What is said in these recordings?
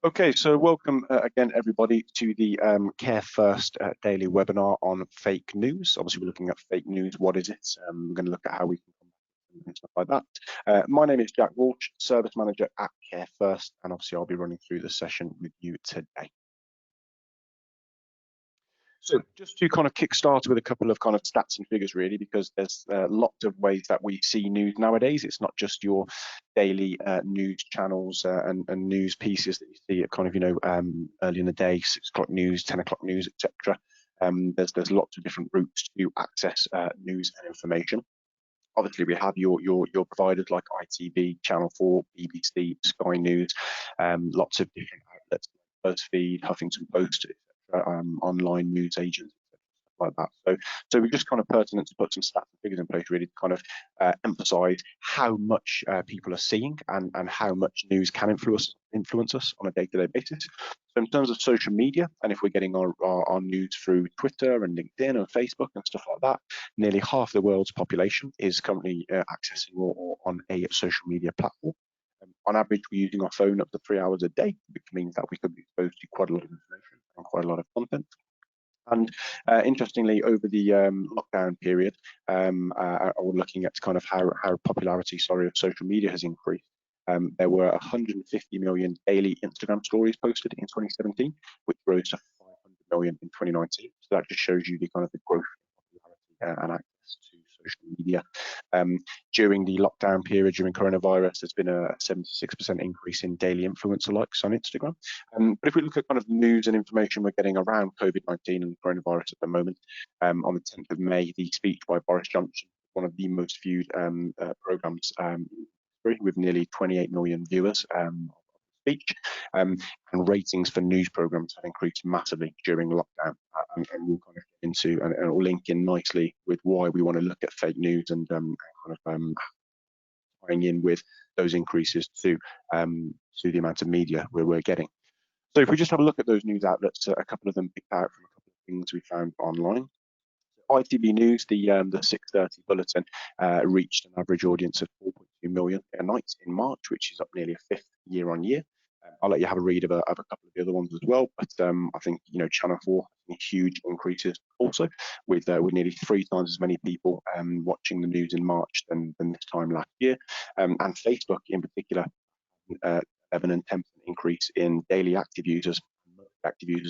Okay, so welcome again, everybody, to the Care First daily webinar on fake news. Obviously, we're looking at fake news. What is it? We're going to look at how we can combat it and stuff like that. My name is Jack Walsh, Service Manager at Care First, and obviously, I'll be running through the session with you today. So just to kind of kickstart with a couple of kind of stats and figures, really, because there's lots of ways that we see news nowadays. It's not just your daily news channels and news pieces that you see at kind of, early in the day, 6 o'clock news, 10 o'clock news, etc. There's lots of different routes to access news and information. Obviously, we have your providers like ITV, Channel 4, BBC, Sky News, lots of different outlets, BuzzFeed, Huffington Post, online news agents, like that. So we're just kind of pertinent to put some stats and figures in place, really, to kind of emphasize how much people are seeing and how much news can influence us on a day-to-day basis. So in terms of social media, and if we're getting our news through Twitter and LinkedIn and Facebook and stuff like that, nearly half the world's population is currently accessing or on a social media platform. On average, we're using our phone up to 3 hours a day, which means that we could be exposed to quite a lot of information and quite a lot of content. And interestingly, over the lockdown period, we're looking at kind of how popularity, of social media has increased. There were 150 million daily Instagram stories posted in 2017, which rose to 500 million in 2019. So that just shows you the kind of the growth in popularity and access to social media. During the lockdown period, during coronavirus, there's been a 76% increase in daily influencer likes on Instagram. But if we look at kind of news and information we're getting around COVID-19 and coronavirus at the moment, on the 10th of May, the speech by Boris Johnson, one of the most viewed programs with nearly 28 million viewers speech, and ratings for news programs have increased massively during lockdown, and we'll kind of get into and it'll link in nicely with why we want to look at fake news and kind of tying in with those increases to the amount of media we're getting. So if we just have a look at those news outlets, a couple of them picked out from a couple of things we found online. ITV News, the 6:30 bulletin, reached an average audience of 4.2 million a night in March, which is up nearly a fifth year on year. I'll let you have a read of a couple of the other ones as well, but I think Channel 4 huge increases also, with nearly 3 times as many people watching the news in March than this time last year, and Facebook in particular, 11 and 10% increase in daily active users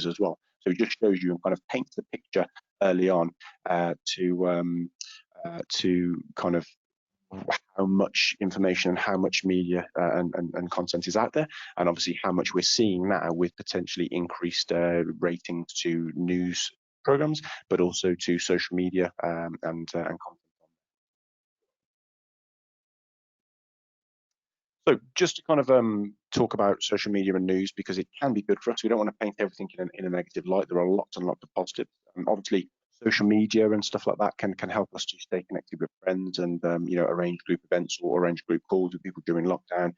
as well. So it just shows you and kind of paints the picture early on to kind of how much information and how much media and content is out there, and obviously how much we're seeing now with potentially increased ratings to news programs, but also to social media and content. So just to kind of talk about social media and news, because it can be good for us. We don't want to paint everything in a negative light. There are lots and lots of positives. Obviously, social media and stuff like that can help us to stay connected with friends and arrange group events or arrange group calls with people during lockdown,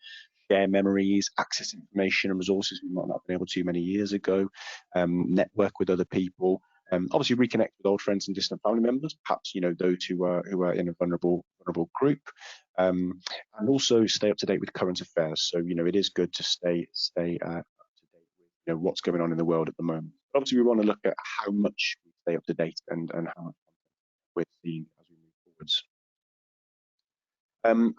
share memories, access information and resources we might not have been able to many years ago, network with other people. Obviously, reconnect with old friends and distant family members, perhaps those who are in a vulnerable group, and also stay up to date with current affairs. So it is good to stay up to date with what's going on in the world at the moment. But obviously, we want to look at how much we stay up to date and how much we're seeing as we move forwards.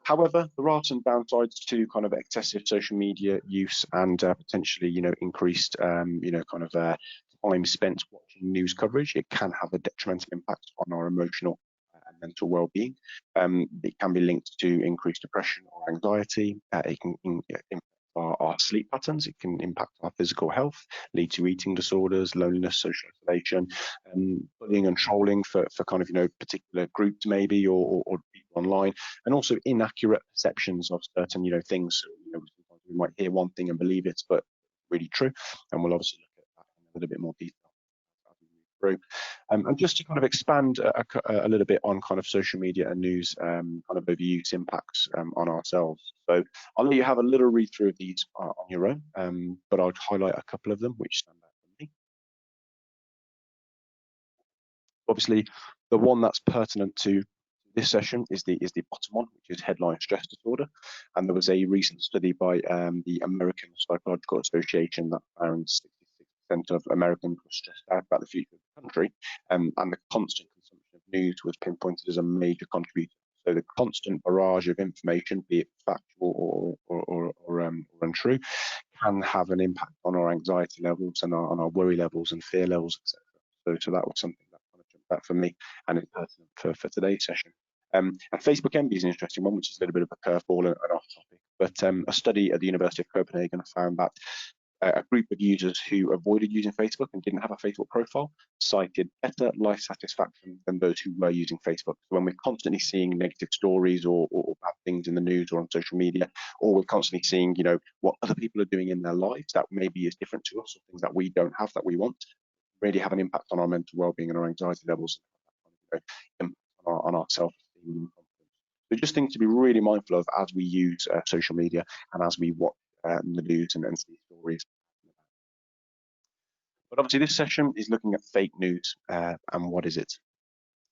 However, there are some downsides to kind of excessive social media use and potentially, increased, time spent watching news coverage. It can have a detrimental impact on our emotional and mental well-being. It can be linked to increased depression or anxiety. It can impact our sleep patterns. It can impact our physical health, lead to eating disorders, loneliness, social isolation, bullying and trolling for kind of particular groups maybe or people online, and also inaccurate perceptions of certain things. We might hear one thing and believe it's but really true, and we'll obviously look at that in a little bit more detail as we move through. And just to kind of expand a little bit on kind of social media and news kind of overuse impacts on ourselves. So I'll let you have a little read through of these on your own, but I'll highlight a couple of them which stand out for me. Obviously, the one that's pertinent to This session is the bottom one, which is headline stress disorder. And there was a recent study by the American Psychological Association that found 66% of Americans were stressed out about the future of the country, and the constant consumption of news was pinpointed as a major contributor. So the constant barrage of information, be it factual or untrue, can have an impact on our anxiety levels and on our worry levels and fear levels, etc. So that was something that kind of jumped out for me, and it's pertinent for today's session. And Facebook envy is an interesting one, which is a little bit of a curveball and off topic. But a study at the University of Copenhagen found that a group of users who avoided using Facebook and didn't have a Facebook profile cited better life satisfaction than those who were using Facebook. So when we're constantly seeing negative stories or bad things in the news or on social media, or we're constantly seeing, you know, what other people are doing in their lives that maybe is different to us, or things that we don't have that we want, really have an impact on our mental well-being and our anxiety levels, on our self-esteem and confidence. So just things to be really mindful of as we use social media and as we watch the news and see stories. But obviously this session is looking at fake news and what is it.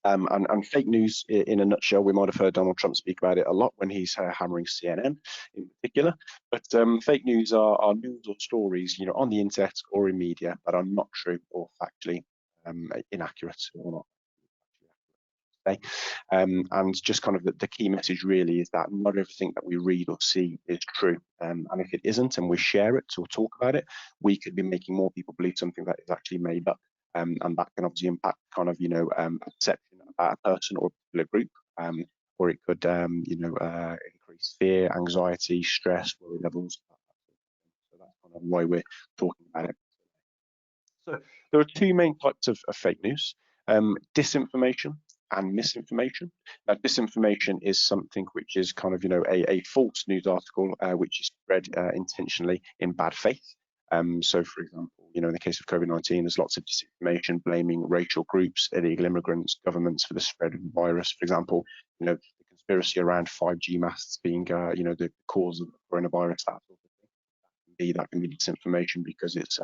And fake news, in a nutshell, we might have heard Donald Trump speak about it a lot when he's hammering CNN in particular. But fake news are news or stories, you know, on the internet or in media that are not true or factually inaccurate or not. And just kind of the key message really is that not everything that we read or see is true. And if it isn't and we share it or talk about it, we could be making more people believe something that is actually made up. And that can obviously impact kind of, you know, perception about a person or a particular group, or it could, increase fear, anxiety, stress, worry levels. So that's kind of why we're talking about it. So there are two main types of fake news, disinformation and misinformation. Now, disinformation is something which is kind of, you know, a false news article which is spread intentionally in bad faith. So, for example, you know, in the case of COVID-19, there's lots of disinformation blaming racial groups, illegal immigrants, governments for the spread of the virus. For example, you know, the conspiracy around 5G masts being, you know, the cause of coronavirus, that sort of thing. That can be disinformation because it's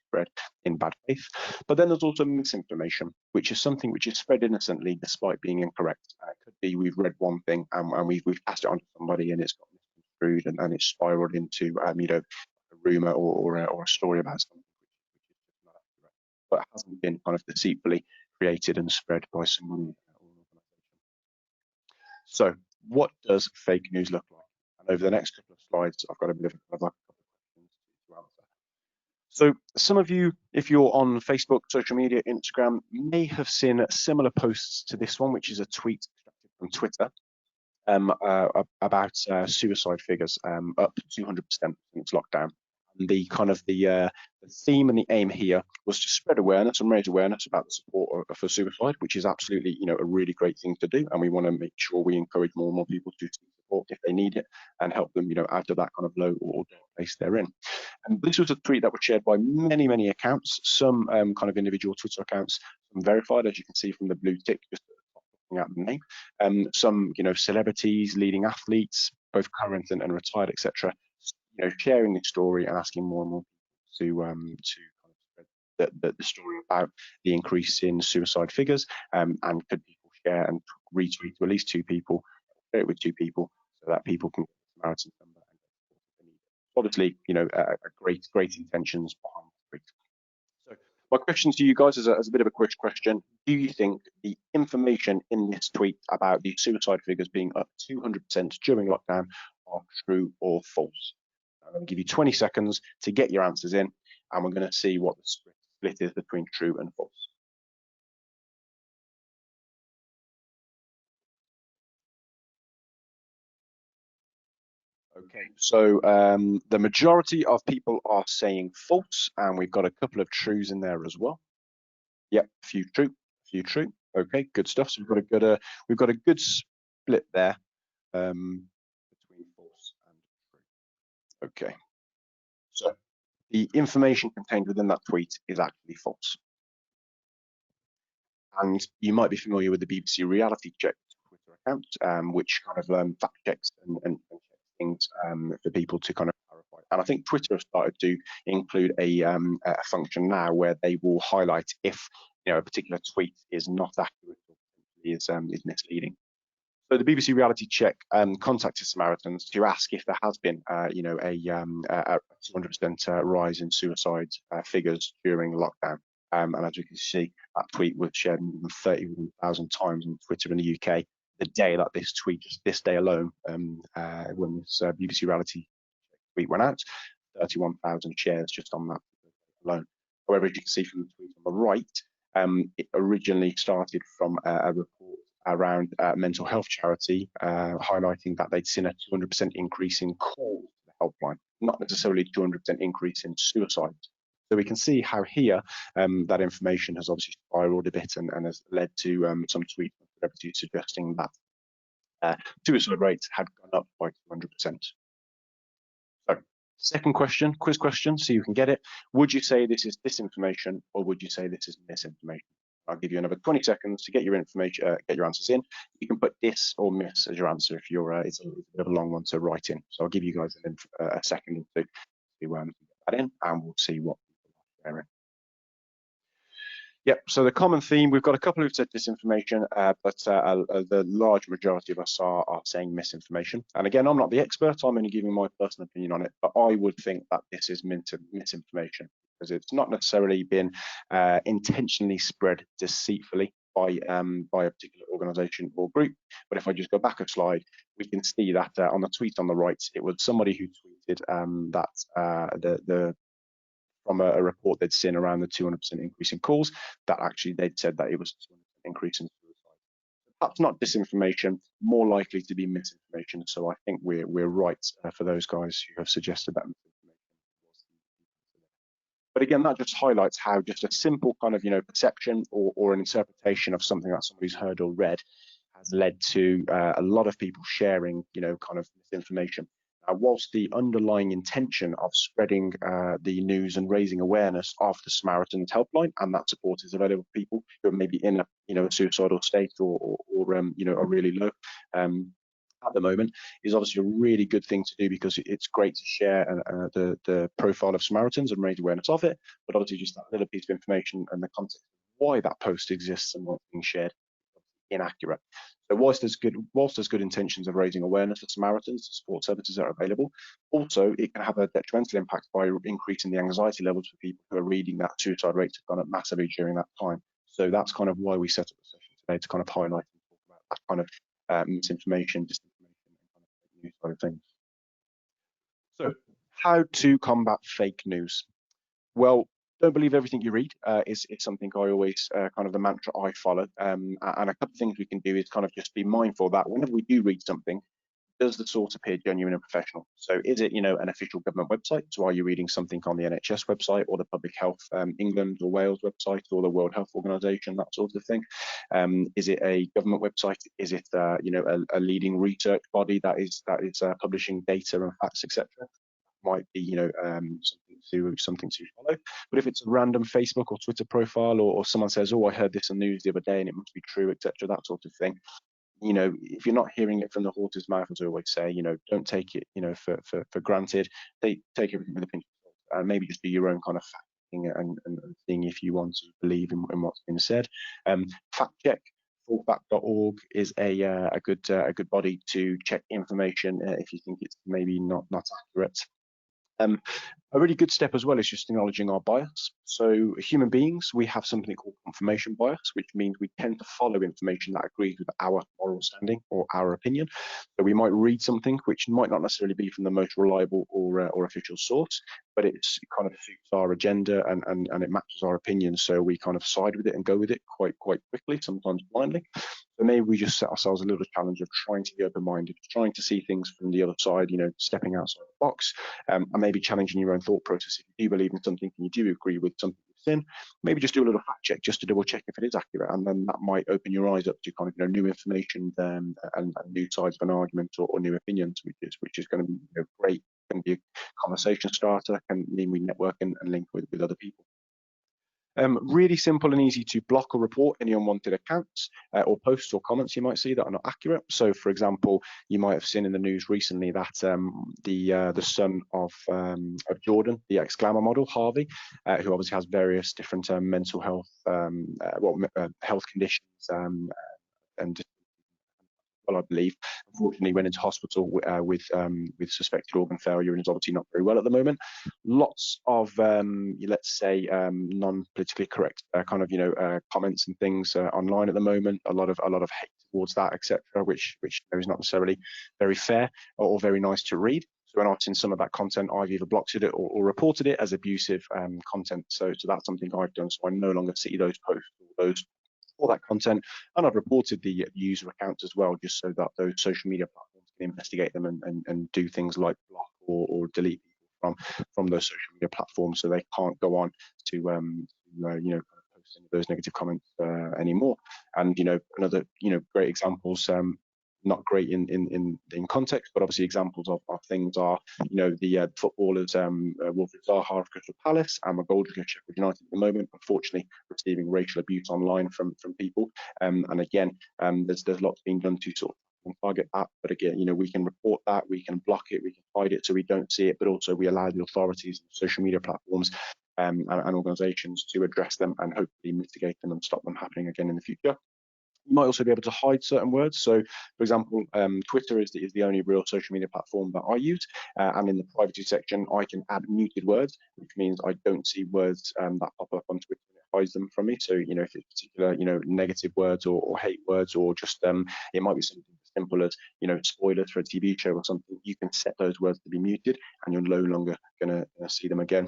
spread in bad faith. But then there's also misinformation, which is something which is spread innocently despite being incorrect. It could be we've read one thing and we've passed it on to somebody and it's got misconstrued and it's spiraled into you know, a rumor or a story about something which is just not accurate, but hasn't been kind of deceitfully created and spread by someone or an organization. So what does fake news look like? And over the next couple of slides, I've got a bit of a couple of questions to answer. So some of you, if you're on Facebook, social media, Instagram, may have seen similar posts to this one, which is a tweet extracted from Twitter about suicide figures up 200% since lockdown. And the kind of the theme and the aim here was to spread awareness and raise awareness about the support for suicide, which is absolutely, you know, a really great thing to do. And we want to make sure we encourage more and more people to seek support if they need it and help them, you know, out of that kind of low or dark place they're in. And this was a tweet that was shared by many accounts, some kind of individual Twitter accounts, some verified, as you can see from the blue tick, just looking at the name, some, you know, celebrities, leading athletes, both current and retired, etc., you know, sharing the story and asking more and more people to kind of spread the story about the increase in suicide figures, and could people share and retweet to at least two people, share it with two people, so that people can get the Samaritan number and get support if they need it. Obviously, you know, great intentions behind the tweet. So my question to you guys is a bit of a quick question. Do you think the information in this tweet about the suicide figures being up 200% during lockdown are true or false? I'm going to give you 20 seconds to get your answers in, and we're going to see what the split is between true and false. Okay, so the majority of people are saying false, and we've got a couple of trues in there as well. Yep, a few true. Okay, good stuff. So we've got a good split there between false and true. Okay, so the information contained within that tweet is actually false. And you might be familiar with the BBC Reality Check Twitter account, which kind of fact checks and checks things for people to kind of clarify. And I think Twitter has started to include a function now where they will highlight if, you know, a particular tweet is not accurate or is misleading. So the BBC Reality Check contacted Samaritans to ask if there has been, you know, a 200% rise in suicide figures during lockdown. And as you can see, that tweet was shared more than 31,000 times on Twitter in the UK. The day that this tweet, just this day alone, when this BBC Reality tweet went out, 31,000 shares just on that alone. However, as you can see from the tweet on the right, it originally started from a report around mental health charity, highlighting that they'd seen a 200% increase in calls to the helpline, not necessarily 200% increase in suicides. So we can see how here that information has obviously spiraled a bit and has led to some tweets suggesting that suicide rates had gone up by 200%. So, second question, quiz question, so you can get it. Would you say this is disinformation, or would you say this is misinformation? I'll give you another 20 seconds to get your information, get your answers in. You can put dis or miss as your answer if you're. It's a bit of a long one to write in. So I'll give you guys a second or two to get that in, and we'll see what people are sharing. Yep, so the common theme, we've got a couple who've said disinformation, but the large majority of us are saying misinformation. And again, I'm not the expert, I'm only giving my personal opinion on it, but I would think that this is misinformation, because it's not necessarily been intentionally spread deceitfully by a particular organisation or group. But if I just go back a slide, we can see that on the tweet on the right, it was somebody who tweeted that from a report they'd seen around the 200% increase in calls, that actually they'd said that it was a 200% increase in suicide. Perhaps not disinformation, more likely to be misinformation. So I think we're right for those guys who have suggested that misinformation was. But again, that just highlights how just a simple kind of, you know, perception or an interpretation of something that somebody's heard or read has led to a lot of people sharing, you know, kind of misinformation. Whilst the underlying intention of spreading the news and raising awareness of the Samaritans helpline and that support is available for people who are maybe in a, you know, a suicidal state or you know, are really low at the moment, is obviously a really good thing to do, because it's great to share the profile of Samaritans and raise awareness of it. But obviously just that little piece of information and the context of why that post exists and what's being shared inaccurate. So whilst there's good intentions of raising awareness of Samaritans, the support services that are available, also it can have a detrimental impact by increasing the anxiety levels for people who are reading that suicide rates have gone up massively during that time. So that's kind of why we set up the session today, to kind of highlight and talk about that kind of misinformation, disinformation, and kind of news side of things. So how to combat fake news? Well, don't believe everything you read is something I always kind of the mantra I follow. And a couple of things we can do is kind of just be mindful that whenever we do read something, does the source appear genuine and professional? So is it, you know, an official government website? So are you reading something on the NHS website or the Public Health England or Wales website or the World Health Organization, that sort of thing? Is it a government website? Is it, you know, a leading research body that is publishing data and facts, etc.? Might be, you know, something to follow. But if it's a random Facebook or Twitter profile, or someone says, oh, I heard this on the news the other day and it must be true, etc., that sort of thing, you know, if you're not hearing it from the horse's mouth, as I always say, you know, don't take it, you know, for granted. Take everything with a pinch of salt, and maybe just do your own kind of facting and seeing if you want to believe in what's been said. Fact check. Fallback.org is a good body to check information if you think it's maybe not accurate. A really good step as well is just acknowledging our bias. So human beings, we have something called confirmation bias, which means we tend to follow information that agrees with our moral standing or our opinion. So we might read something which might not necessarily be from the most reliable or official source, but it kind of suits our agenda and it matches our opinion. So we kind of side with it and go with it quite quickly, sometimes blindly. So maybe we just set ourselves a little challenge of trying to be open-minded, trying to see things from the other side, you know, stepping outside the box, and maybe challenging your own thought process. If you do believe in something and you do agree with something you've seen, maybe just do a little fact check just to double check if it is accurate, and then that might open your eyes up to kind of, you know, new information and new sides of an argument or new opinions, which is going to be, you know, great. Can be a conversation starter, can mean we network and link with other people. Really simple and easy to block or report any unwanted accounts or posts or comments you might see that are not accurate. So, for example, you might have seen in the news recently that the son of Jordan, the ex-Glamour model, Harvey, who obviously has various different mental health health conditions and well, I believe. Unfortunately, went into hospital with suspected organ failure and is obviously not very well at the moment. Lots of let's say non-politically correct kind of comments and things online at the moment. A lot of hate towards that, etc., which is not necessarily very fair or very nice to read. So when I've seen some of that content, I've either blocked it or reported it as abusive content. So that's something I've done. So I no longer see those posts or all that content, and I've reported the user accounts as well, just so that those social media platforms can investigate them and do things like block or delete people from those social media platforms, so they can't go on to post any of those negative comments anymore. And another great examples. Not great in context, but obviously examples of things are, the footballers Wilfried Zaha of Crystal Palace and McGoldrick of Sheffield United at the moment, unfortunately receiving racial abuse online from people. And again, there's lots being done to sort of target that. But again, we can report that, we can block it, we can hide it so we don't see it, but also we allow the authorities, social media platforms, and organisations to address them and hopefully mitigate them and stop them happening again in the future. You might also be able to hide certain words. So, for example, Twitter is the only real social media platform that I use. And in the privacy section, I can add muted words, which means I don't see words that pop up on Twitter. It hides them from me. So, if it's particular, negative words or hate words, or just it might be something as simple as, spoilers for a TV show or something, you can set those words to be muted and you're no longer going to see them again.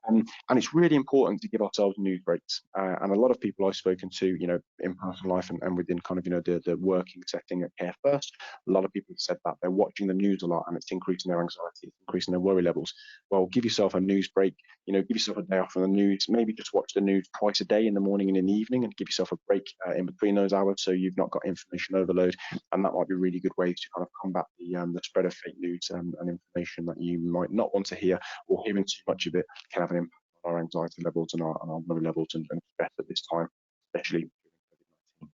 And it's really important to give ourselves news breaks. And a lot of people I've spoken to, in personal life and within kind of, the working setting at Care First, a lot of people have said that they're watching the news a lot and it's increasing their anxiety, it's increasing their worry levels. Well, give yourself a news break, give yourself a day off from the news, maybe just watch the news twice a day, in the morning and in the evening, and give yourself a break in between those hours so you've not got information overload. And that might be really good ways to kind of combat the spread of fake news and information that you might not want to hear, or hearing too much of it can have an impact on our anxiety levels and our worry levels and stress at this time, especially during COVID-19.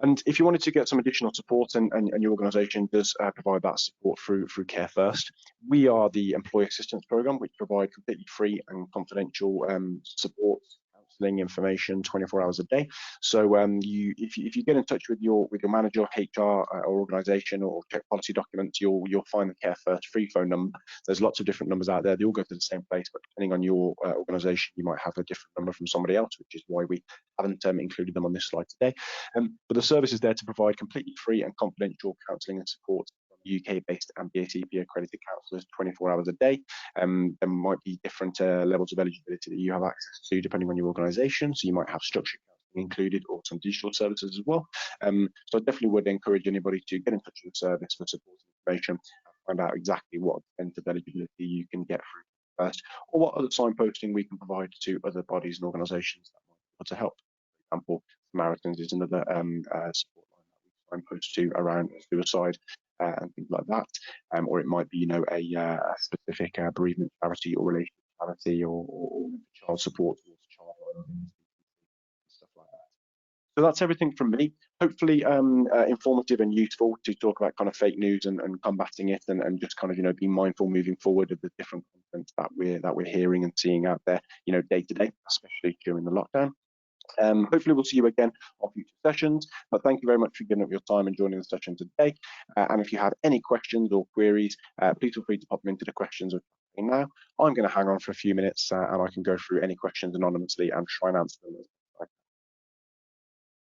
And if you wanted to get some additional support, and your organisation does provide that support through Care First, we are the Employee Assistance Programme, which provide completely free and confidential support, counselling, information 24 hours a day. So if you get in touch with your manager, HR, or organisation, or check policy documents, you'll find the Care First free phone number. There's lots of different numbers out there. They all go to the same place, but depending on your organisation, you might have a different number from somebody else, which is why we haven't included them on this slide today. But the service is there to provide completely free and confidential counselling and support from UK-based and BACP accredited counsellors 24 hours a day. There might be different levels of eligibility that you have access to depending on your organisation. So you might have structured counselling included, or some digital services as well. So I definitely would encourage anybody to get in touch with the service for support information and find out exactly what extent of eligibility you can get through First, or what other signposting we can provide to other bodies and organisations that might be able to help. For example, Samaritans is another support line that we signpost to around suicide and things like that. Or it might be, a specific bereavement charity or relationship charity, or child support towards a child, or stuff like that. So that's everything from me. Hopefully informative and useful to talk about kind of fake news and combating it, and just kind of be mindful moving forward of the different content that we're hearing and seeing out there, day to day, especially during the lockdown. Hopefully we'll see you again on future sessions, but thank you very much for giving up your time and joining the session today. And if you have any questions or queries, please feel free to pop them into the questions now. I'm going to hang on for a few minutes and I can go through any questions anonymously and try and answer them as